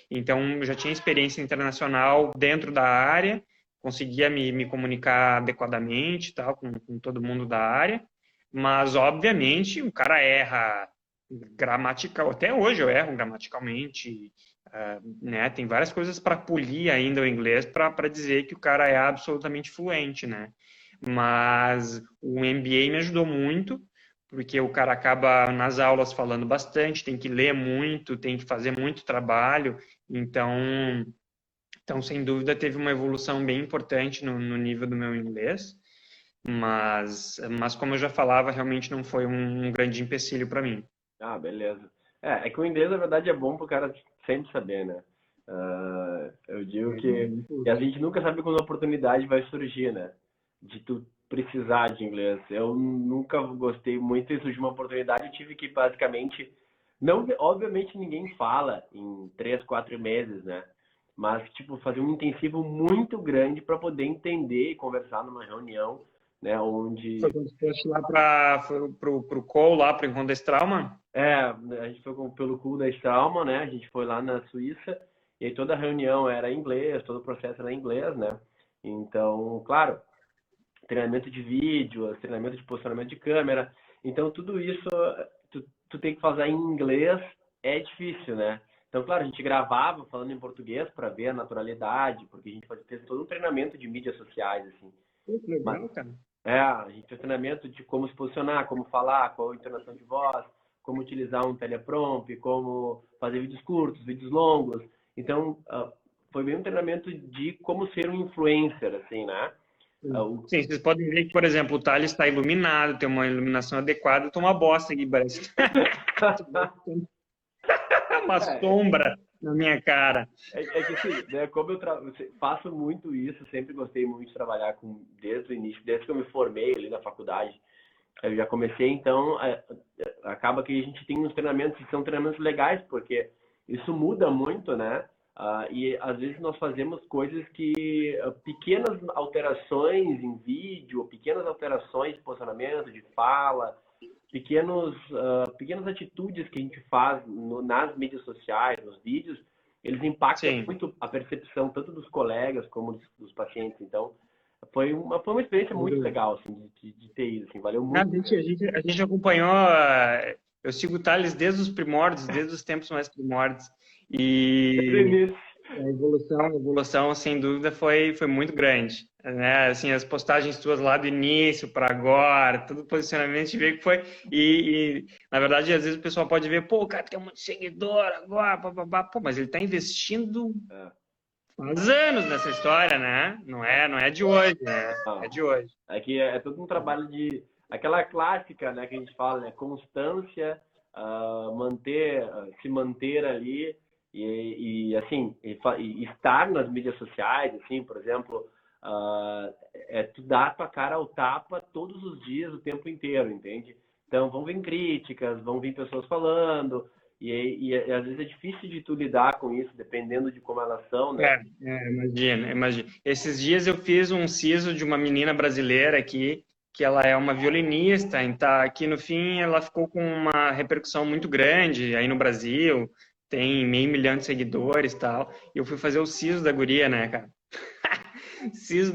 Então, eu já tinha experiência internacional dentro da área, conseguia me comunicar adequadamente, tal, com todo mundo da área. Mas, obviamente, o cara erra gramatical. Até hoje eu erro gramaticalmente, né? Tem várias coisas para polir ainda o inglês para dizer que o cara é absolutamente fluente, né? Mas o MBA me ajudou muito, porque o cara acaba nas aulas falando bastante, tem que ler muito, tem que fazer muito trabalho, então sem dúvida teve uma evolução bem importante no nível do meu inglês. mas como eu já falava, realmente não foi um grande empecilho para mim. Ah, beleza. É que o inglês, na verdade, é bom pro cara sempre saber, né? Eu digo que a gente nunca sabe quando a oportunidade vai surgir, né? De tu precisar de inglês. Eu nunca gostei muito e surgiu uma oportunidade, eu tive que basicamente... Não, obviamente ninguém fala em 3, 4 meses, né? Mas, tipo, fazer um intensivo muito grande para poder entender e conversar numa reunião, né? Foi Onde quando você fosse lá para pro Cole, lá para o Encontro desse Trauma? a gente foi pelo Cool da Straumann, né? A gente foi lá na Suíça e aí toda a reunião era em inglês, todo o processo era em inglês, né? Então, claro, treinamento de vídeo, treinamento de posicionamento de câmera. Então, tudo isso tu tem que fazer em inglês, é difícil, né? Então, claro, a gente gravava falando em português para ver a naturalidade, porque a gente fez todo um treinamento de mídias sociais, assim. Pô, que Mas, legal, cara. a gente fez treinamento de como se posicionar, como falar, qual a entonação de voz, como utilizar um teleprompter, como fazer vídeos curtos, vídeos longos. Então, foi bem um treinamento de como ser um influencer, assim, né? Ah, o- Sim, vocês podem ver que, por exemplo, o Thales está iluminado, tem uma iluminação adequada, eu tô uma bosta aqui, parece. Uma é, sombra na minha cara. é que assim, né, como eu faço muito isso, sempre gostei muito de trabalhar desde o início, desde que eu me formei ali na faculdade. Eu já comecei, então, acaba que a gente tem uns treinamentos que são treinamentos legais, porque isso muda muito, né? E às vezes nós fazemos coisas que pequenas alterações em vídeo, pequenas alterações de posicionamento, de fala, pequenas atitudes que a gente faz nas mídias sociais, nos vídeos, eles impactam Sim. muito a percepção tanto dos colegas como dos pacientes. Então, foi uma experiência muito legal, assim, de ter ido, assim, valeu A muito. gente, a gente, a gente acompanhou, eu sigo o Thales desde os primórdios, desde os tempos mais primórdios. E a evolução, sem dúvida, foi muito grande, né? Assim, as postagens tuas lá do início para agora, todo o posicionamento, a gente vê que foi. Na verdade, às vezes o pessoal pode ver, pô, o cara tem um monte de seguidor agora, papapá. Pô, mas ele está investindo É, faz anos nessa história, né? Não é de hoje, né? não. É de hoje. É que é todo um trabalho de aquela clássica, né, que a gente fala, né, constância, se manter ali assim e estar nas mídias sociais, assim, por exemplo, tu dar a tua cara ao tapa todos os dias, o tempo inteiro, entende? Então vão vir críticas, vão vir pessoas falando e às vezes é difícil de tu lidar com isso, dependendo de como elas são, né? Imagina. Esses dias eu fiz um siso de uma menina brasileira aqui, que ela é uma violinista, então aqui no fim ela ficou com uma repercussão muito grande aí no Brasil, tem 500 mil de seguidores e tal, e eu fui fazer o siso da guria, né, cara? Siso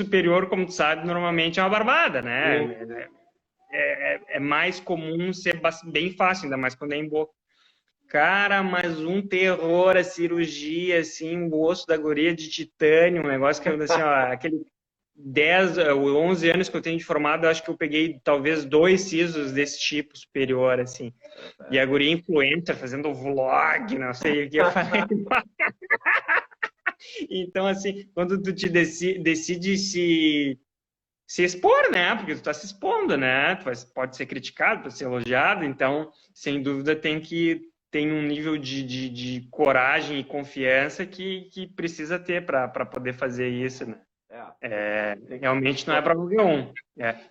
superior, como tu sabe, normalmente é uma barbada, né? É mais comum ser bem fácil, ainda mais quando é em boca. Cara, mas um terror a cirurgia, assim, o osso da guria de titânio, um negócio que, assim, ó, aquele 10 ou 11 anos que eu tenho de formado, eu acho que eu peguei talvez 2 sisos desse tipo superior, assim. E a guria influencer, fazendo vlog, não sei o que, eu falei. Então, assim, quando tu decide se expor, né? Porque tu tá se expondo, né? Pode ser criticado, pode ser elogiado, então, sem dúvida, tem um nível de coragem e confiança que precisa ter para poder fazer isso, né? Realmente não é para qualquer um.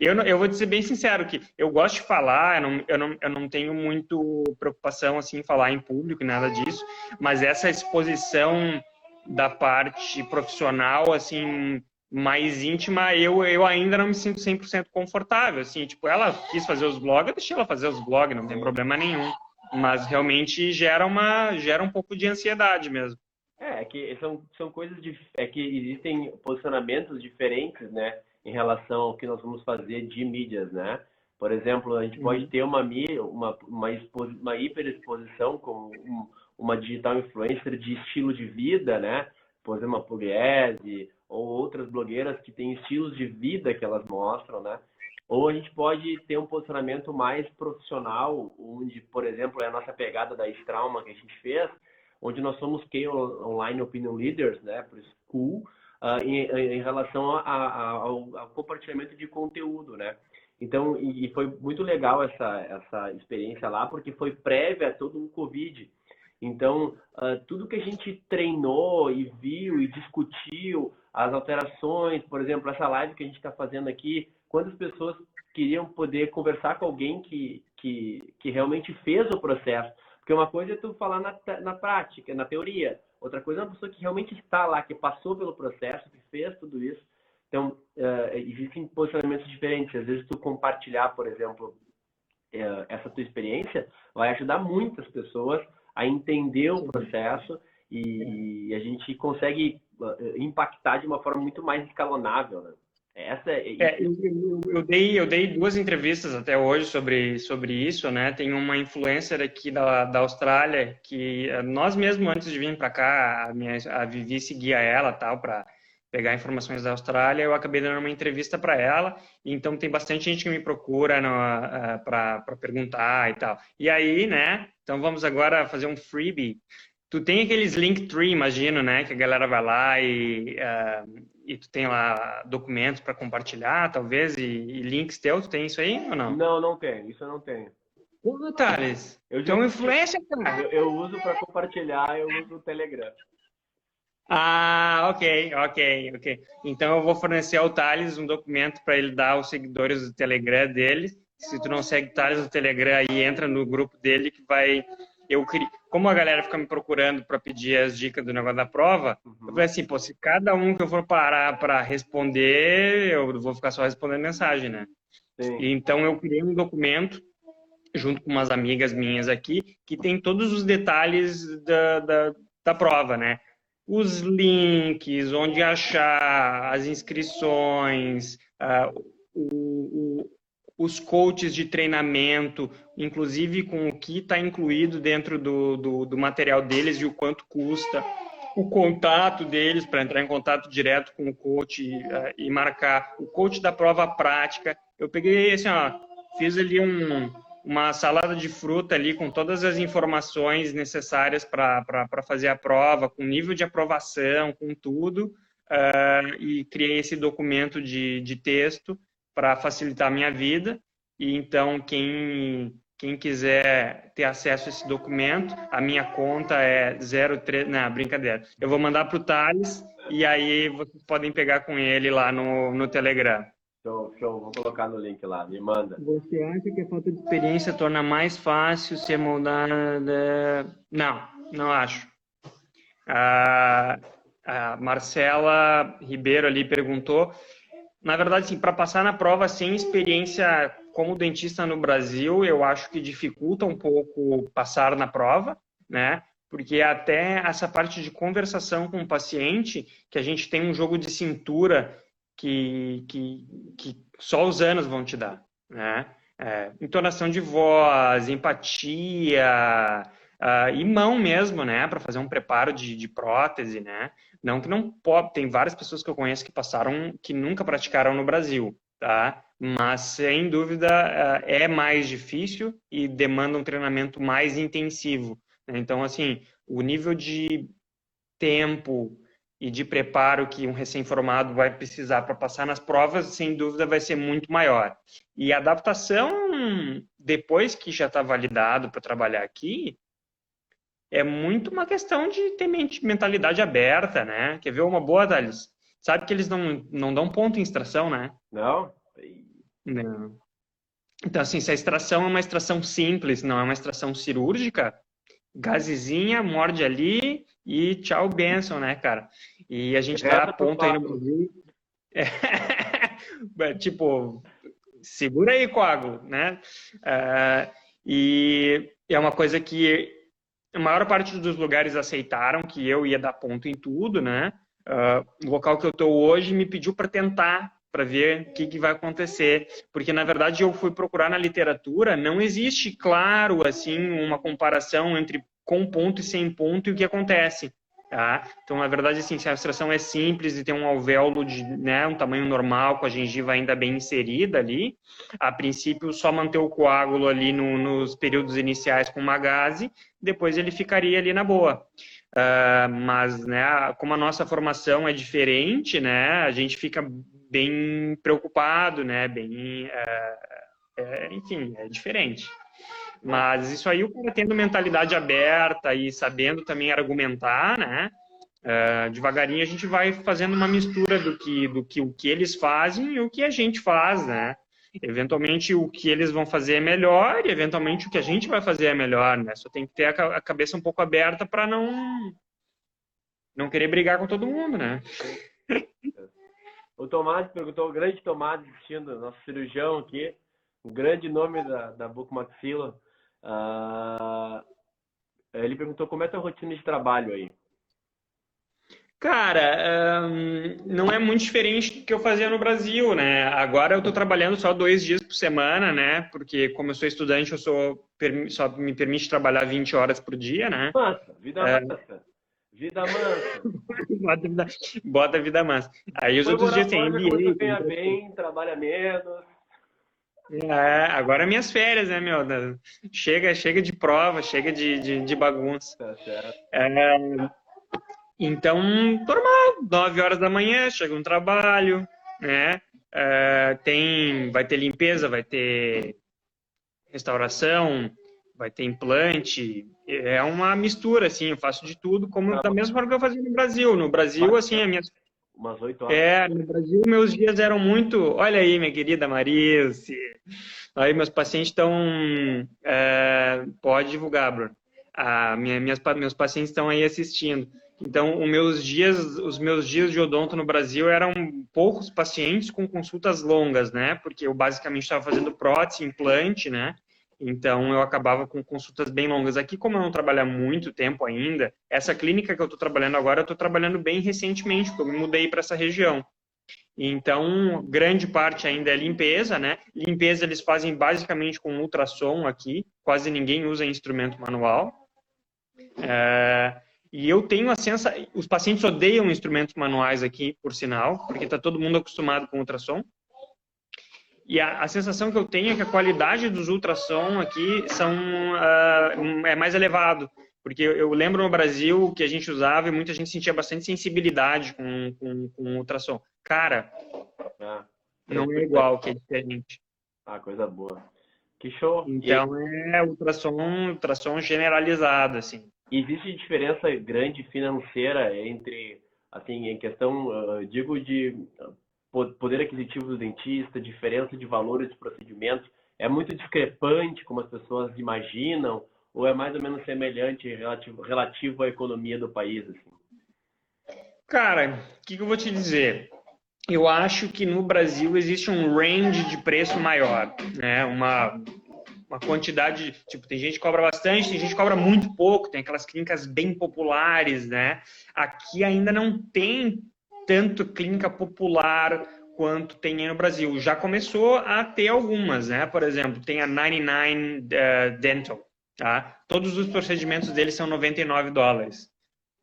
Eu vou te ser bem sincero que eu gosto de falar, eu não tenho muito preocupação assim, em falar em público e nada disso, mas essa exposição da parte profissional, assim, mais íntima, eu ainda não me sinto 100% confortável. Assim, tipo, ela quis fazer os vlogs, eu deixei ela fazer os vlogs, não tem problema nenhum. Mas realmente gera um pouco de ansiedade mesmo. É que são coisas é que existem posicionamentos diferentes, né, em relação ao que nós vamos fazer de mídias, né? Por exemplo, a gente pode Uhum. ter uma hiperexposição com uma digital influencer de estilo de vida, né? Por exemplo, uma Pugliese ou outras blogueiras que têm estilos de vida que elas mostram, né? Ou a gente pode ter um posicionamento mais profissional, onde, por exemplo, é a nossa pegada da Strauma que a gente fez, onde nós somos Key Online Opinion Leaders, né, por isso cool, em relação ao compartilhamento de conteúdo, né? Então, e foi muito legal essa experiência lá, porque foi prévia a todo o Covid. Então, tudo que a gente treinou e viu e discutiu, as alterações, por exemplo, essa live que a gente está fazendo aqui, quantas pessoas queriam poder conversar com alguém que realmente fez o processo? Porque uma coisa é tu falar na prática, na teoria. Outra coisa é uma pessoa que realmente está lá, que passou pelo processo, que fez tudo isso. Então, existem posicionamentos diferentes. Às vezes, tu compartilhar, por exemplo, essa tua experiência, vai ajudar muitas pessoas a entender o processo e a gente consegue impactar de uma forma muito mais escalonável, né? Eu dei 2 entrevistas até hoje sobre isso, né? Tem uma influencer aqui da Austrália que nós mesmo antes de vir para cá, a Vivi seguia ela tal para pegar informações da Austrália, eu acabei dando uma entrevista para ela, então tem bastante gente que me procura para perguntar e tal. E aí, né? Então vamos agora fazer um freebie. Tu tem aqueles Linktree, imagino, né? Que a galera vai lá e tu tem lá documentos para compartilhar, talvez, e links teus. Tu tem isso aí ou não? Não, não tenho. Isso eu não tenho. Pô, Thales, tu é um influencer, cara. Eu uso para compartilhar, eu uso o Telegram. Ah, ok. Então eu vou fornecer ao Thales um documento para ele dar aos seguidores do Telegram dele. Se tu não segue o Thales no Telegram, aí entra no grupo dele que vai... Como a galera fica me procurando para pedir as dicas do negócio da prova, eu falei assim, pô, se cada um que eu for parar para responder, eu vou ficar só respondendo mensagem, né? Sim. Então eu criei um documento junto com umas amigas minhas aqui que tem todos os detalhes da prova, né? Os links, onde achar, as inscrições, os coaches de treinamento, inclusive com o que está incluído dentro do material deles e o quanto custa, o contato deles para entrar em contato direto com o coach e marcar o coach da prova prática. Eu peguei assim, ó, fiz ali uma salada de fruta ali com todas as informações necessárias para fazer a prova, com nível de aprovação, com tudo, e criei esse documento de texto para facilitar a minha vida. E então, quem quiser ter acesso a esse documento, a minha conta é 03... Não, brincadeira. Eu vou mandar para o Thales e aí vocês podem pegar com ele lá no Telegram. Show. Vou colocar no link lá. Me manda. Você acha que a falta de experiência torna mais fácil ser moldada? Não acho. A Marcela Ribeiro ali perguntou. Na verdade, sim, para passar na prova sem experiência como dentista no Brasil, eu acho que dificulta um pouco passar na prova, né? Porque até essa parte de conversação com o paciente, que a gente tem um jogo de cintura que só os anos vão te dar, né? Entonação de voz, empatia, e mão mesmo, né? Para fazer um preparo de prótese, né? Não que não pode, tem várias pessoas que eu conheço que passaram, que nunca praticaram no Brasil, tá? Mas, sem dúvida, é mais difícil e demanda um treinamento mais intensivo. Né? Então, assim, o nível de tempo e de preparo que um recém-formado vai precisar para passar nas provas, sem dúvida, vai ser muito maior. E a adaptação, depois que já está validado para trabalhar aqui, é muito uma questão de ter mentalidade aberta, né? Quer ver uma boa, Thales? Sabe que eles não dão ponto em extração, né? Não? Não. Então, assim, se a extração é uma extração simples, não é uma extração cirúrgica, gazezinha, morde ali e tchau, benção, né, cara? E a gente dá a ponto aí no Brasil. Tipo, segura aí, coágulo, né? E é uma coisa que a maior parte dos lugares aceitaram que eu ia dar ponto em tudo, né? O local que eu estou hoje me pediu para tentar, para ver o que vai acontecer. Porque, na verdade, eu fui procurar na literatura, não existe, claro, assim, uma comparação entre com ponto e sem ponto e o que acontece. Tá? Então, na verdade, assim, se a extração é simples e tem um alvéolo de um tamanho normal, com a gengiva ainda bem inserida ali, a princípio, só manter o coágulo ali nos períodos iniciais com uma gaze, depois ele ficaria ali na boa. Mas, né, como a nossa formação é diferente, né, a gente fica bem preocupado, né, enfim, é diferente. Mas isso aí, o cara tendo mentalidade aberta e sabendo também argumentar, né, devagarinho a gente vai fazendo uma mistura o que eles fazem e o que a gente faz, né. Eventualmente o que eles vão fazer é melhor e eventualmente o que a gente vai fazer é melhor, né? Só tem que ter a cabeça um pouco aberta para não querer brigar com todo mundo, né? O Tomás perguntou, o grande Tomás assistindo, nosso cirurgião aqui, o grande nome da Bucomaxila. Ele perguntou como é a tua rotina de trabalho aí. Cara, não é muito diferente do que eu fazia no Brasil, né? Agora eu estou trabalhando só 2 dias por semana, né? Porque como eu sou estudante, só me permite trabalhar 20 horas por dia, né? Mansa, vida mansa. Vida mansa. Bota a vida mansa. Aí os Foi outros morar dias tem fora, já começou a ganhar NBA. bem, trabalha menos. Agora é minhas férias, né, meu? Chega de prova, chega de bagunça. Tá certo. Então, normal, 9 horas da manhã, chega no trabalho, né? Vai ter limpeza, vai ter restauração, vai ter implante. É uma mistura, assim, eu faço de tudo, como da mesma forma que eu fazia no Brasil. No Brasil, assim, umas 8 horas. No Brasil, meus dias eram muito. Olha aí, minha querida Marilce. Aí, meus pacientes estão. Pode divulgar, Bruno. Meus pacientes estão aí assistindo. Então, os meus dias de odonto no Brasil eram poucos pacientes com consultas longas, né? Porque eu basicamente estava fazendo prótese, implante, né? Então, eu acabava com consultas bem longas. Aqui, como eu não trabalho há muito tempo ainda, essa clínica que eu estou trabalhando agora, eu estou trabalhando bem recentemente, porque eu me mudei para essa região. Então, grande parte ainda é limpeza, né? Limpeza eles fazem basicamente com ultrassom aqui, quase ninguém usa instrumento manual. E eu tenho a sensação, os pacientes odeiam instrumentos manuais aqui, por sinal, porque está todo mundo acostumado com ultrassom. E a sensação que eu tenho é que a qualidade dos ultrassom aqui é mais elevado. Porque eu lembro no Brasil que a gente usava e muita gente sentia bastante sensibilidade com ultrassom. Cara, não é igual que é diferente. Coisa boa. Que show. Então é ultrassom generalizado, assim. Existe diferença grande financeira entre, assim, em questão, digo, de poder aquisitivo do dentista, diferença de valores de procedimentos? É muito discrepante como as pessoas imaginam ou é mais ou menos semelhante relativo à economia do país? Assim? Cara, o que eu vou te dizer? Eu acho que no Brasil existe um range de preço maior, né? Uma quantidade, tipo, tem gente que cobra bastante, tem gente que cobra muito pouco, tem aquelas clínicas bem populares, né? Aqui ainda não tem tanto clínica popular quanto tem aí no Brasil. Já começou a ter algumas, né? Por exemplo, tem a 99 Dental, tá? Todos os procedimentos deles são $99.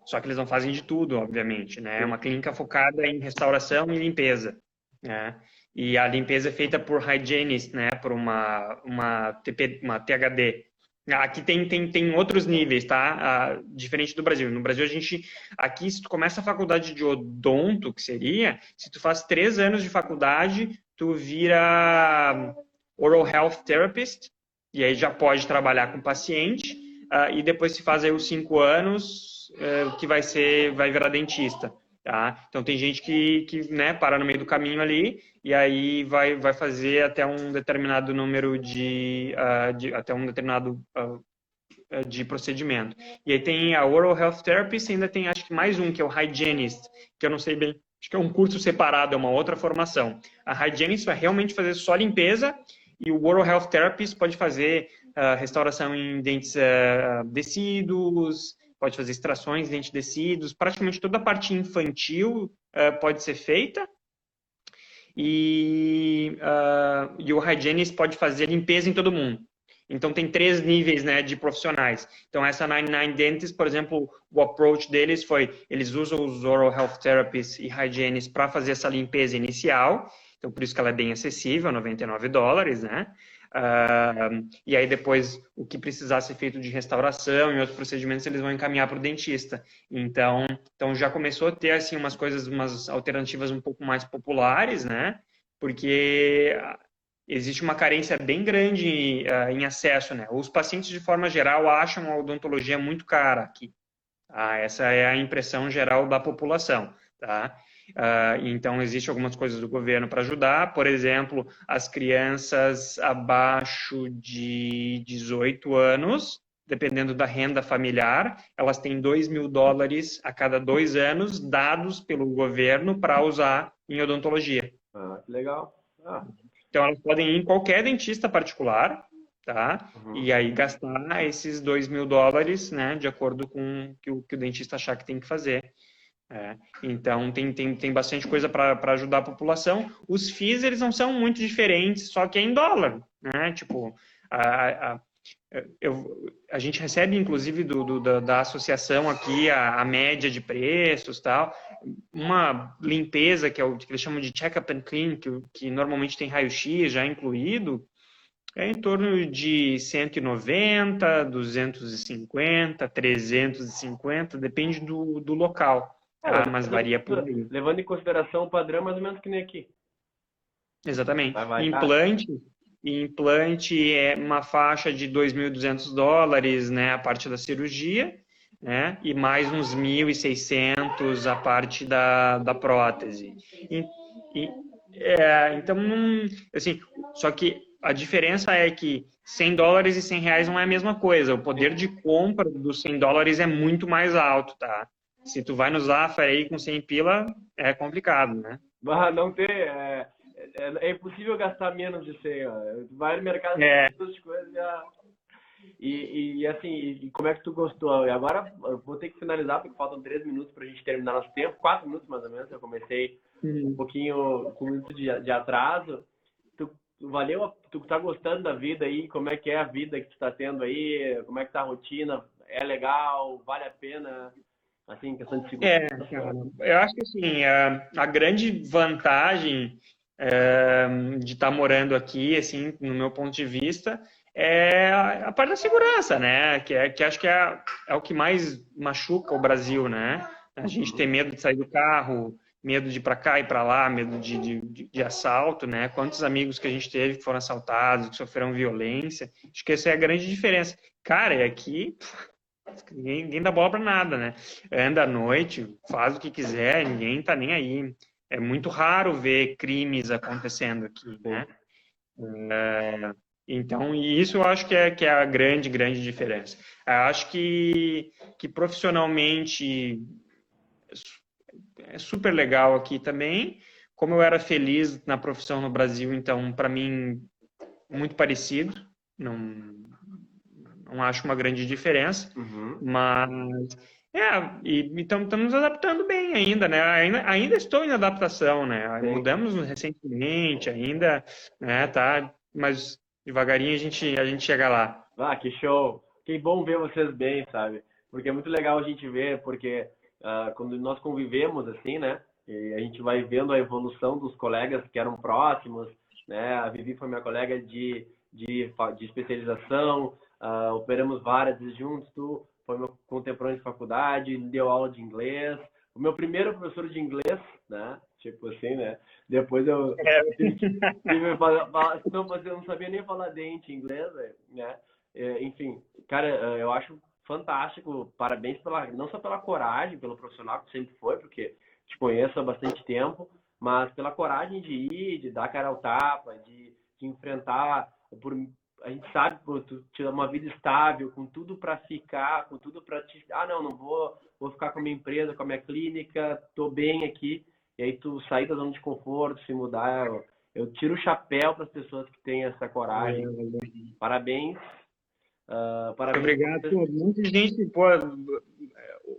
Só que eles não fazem de tudo, obviamente, né? É uma clínica focada em restauração e limpeza, né? E a limpeza é feita por hygienist, né? Por uma THD. Aqui tem outros níveis, tá? Diferente do Brasil. No Brasil, aqui, se tu começa a faculdade de odonto, que seria, se tu faz 3 anos de faculdade, tu vira oral health therapist, e aí já pode trabalhar com paciente, e depois se faz aí os 5 anos, que vai virar dentista. Tá? Então tem gente que né, para no meio do caminho ali e aí vai fazer até um determinado número até um determinado de procedimento. E aí tem a Oral Health Therapist, ainda tem acho que mais um que é o Hygienist, que eu não sei bem, acho que é um curso separado, é uma outra formação. A Hygienist vai realmente fazer só limpeza e o Oral Health Therapist pode fazer restauração em dentes decíduos, pode fazer extrações, dentes decíduos, praticamente toda a parte infantil pode ser feita. E o hygienist pode fazer limpeza em todo mundo. Então, tem 3 níveis, né, de profissionais. Então, essa 99 Dentists, por exemplo, o approach deles foi, eles usam os Oral Health Therapists e Hygienists para fazer essa limpeza inicial. Então, por isso que ela é bem acessível, $99, né? E aí depois o que precisar ser feito de restauração e outros procedimentos eles vão encaminhar para o dentista. Então já começou a ter assim umas alternativas um pouco mais populares, né? Porque existe uma carência bem grande em acesso, né? Os pacientes de forma geral acham a odontologia muito cara aqui. Tá? Essa é a impressão geral da população, tá? Então, existem algumas coisas do governo para ajudar. Por exemplo, as crianças abaixo de 18 anos, dependendo da renda familiar, elas têm $2.000 a cada 2 anos dados pelo governo para usar em odontologia. Que legal. Então, elas podem ir em qualquer dentista particular, tá? E aí gastar esses $2.000, né, de acordo com o que o dentista achar que tem que fazer. Então, tem bastante coisa para ajudar a população. Os FIIs, eles não são muito diferentes, só que é em dólar, né? Tipo, a gente recebe, inclusive, da associação aqui, a média de preços, tal. Uma limpeza, que é o que eles chamam de check-up and clean, que normalmente tem raio-x já incluído, é em torno de 190, 250, 350, depende do local. Mas varia por aí. Levando em consideração o padrão, mais ou menos que nem aqui. Exatamente. Implante é uma faixa de $2.200, né, a parte da cirurgia, né, e mais uns 1.600 a parte da prótese. Então, assim, só que a diferença é que $100 e R$ 100 não é a mesma coisa. O poder de compra dos $100 é muito mais alto, tá? Se tu vai no Zafra aí com 100 pila, é complicado, né? Não ter... É impossível gastar menos de 100. Vai no mercado de coisas já... E assim, como é que tu gostou? E agora eu vou ter que finalizar, porque faltam 3 minutos pra gente terminar nosso tempo. 4 minutos mais ou menos. Eu comecei um pouquinho com muito de atraso. Tu tá gostando da vida aí? Como é que é a vida que tu tá tendo aí? Como é que tá a rotina? É legal? Vale a pena? Assim, questão de segurança. Cara, eu acho que assim, a grande vantagem de estar morando aqui, assim, no meu ponto de vista, é a parte da segurança, né? Que acho que é o que mais machuca o Brasil, né? A gente tem medo de sair do carro, medo de ir para cá e para lá, medo de assalto, né? Quantos amigos que a gente teve que foram assaltados, que sofreram violência. Acho que essa é a grande diferença. Cara, e aqui ninguém dá bola para nada, né? Anda à noite, faz o que quiser, ninguém tá nem aí. É muito raro ver crimes acontecendo aqui, né? Então, e isso eu acho que é a grande diferença. Eu acho que profissionalmente é super legal aqui também. Como eu era feliz na profissão no Brasil, então, para mim, muito parecido. Não acho uma grande diferença. Mas, então estamos nos adaptando bem ainda, né? Ainda estou em adaptação, né? Mudamos recentemente ainda, né? Tá? Mas devagarinho a gente chega lá. Que show! Que bom ver vocês bem, sabe? Porque é muito legal a gente ver, porque quando nós convivemos assim, né? E a gente vai vendo a evolução dos colegas que eram próximos, né? A Vivi foi minha colega de especialização, operamos várias vezes juntos, tu foi meu contemporâneo de faculdade, deu aula de inglês, o meu primeiro professor de inglês, né? Tipo assim, né? Depois eu eu não sabia nem falar dente em inglês, né? Enfim, cara, eu acho fantástico. Parabéns não só pela coragem, pelo profissional que sempre foi, porque te conheço há bastante tempo, mas pela coragem de ir, de dar cara ao tapa, de enfrentar. A gente sabe que tu tinha uma vida estável, com tudo para ficar, com tudo para te. Não vou ficar com a minha empresa, com a minha clínica, tô bem aqui. E aí tu sair da zona de conforto, se mudar. Eu tiro o chapéu para as pessoas que têm essa coragem. Parabéns. Parabéns. Obrigado. Um monte de gente,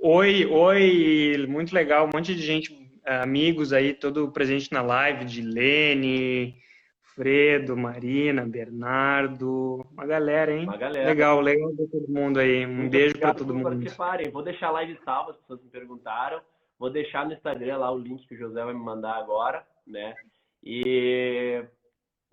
oi, muito legal. Um monte de gente, amigos aí, todo presente na live, de Lene, Fredo, Marina, Bernardo, uma galera, hein? Uma galera. Legal ver todo mundo aí. Um beijo para todo mundo. Participarem. Vou deixar a live salva, as pessoas me perguntaram. Vou deixar no Instagram lá o link que o José vai me mandar agora, né? E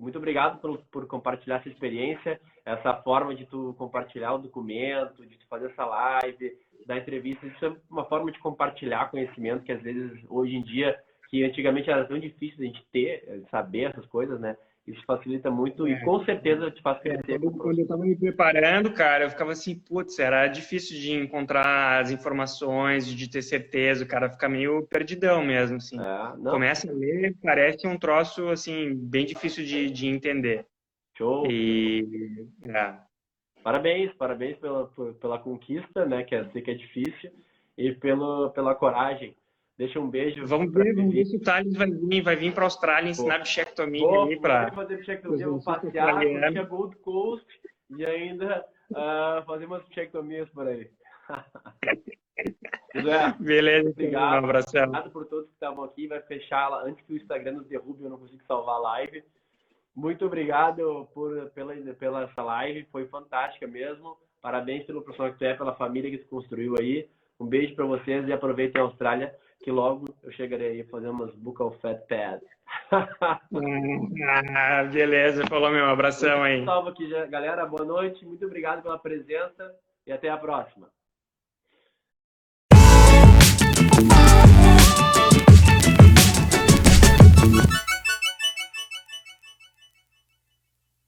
muito obrigado por compartilhar essa experiência, essa forma de tu compartilhar o documento, de tu fazer essa live, da entrevista. Isso é uma forma de compartilhar conhecimento que às vezes, hoje em dia, que antigamente era tão difícil a gente ter, saber essas coisas, né? Isso facilita muito e com certeza te faz crescer. Quando eu estava me preparando, cara, eu ficava assim, putz, era difícil de encontrar as informações, de ter certeza, o cara fica meio perdidão mesmo, assim. Começa a ler, parece um troço, assim, bem difícil de entender. Show! E, Parabéns pela conquista, né? Que eu sei que é difícil, e pela coragem. Deixa um beijo. Vamos ver se o Thales vai vir para a Austrália ensinar bichectomia. Vou fazer bichectomia, vou passear, curtir a Gold Coast e ainda fazer umas bichectomias por aí. José, beleza, obrigado. Um abração. Obrigado por todos que estavam aqui. Vai fechar antes que o Instagram nos derrube, eu não consigo salvar a live. Muito obrigado pela essa live, foi fantástica mesmo. Parabéns pelo profissional que tu é, pela família que tu construiu aí. Um beijo para vocês e aproveitem a Austrália, que logo eu chegarei aí fazer umas buccal fat pads. Beleza, falou, meu abração aí. Salve aqui, galera, boa noite, muito obrigado pela presença e até a próxima.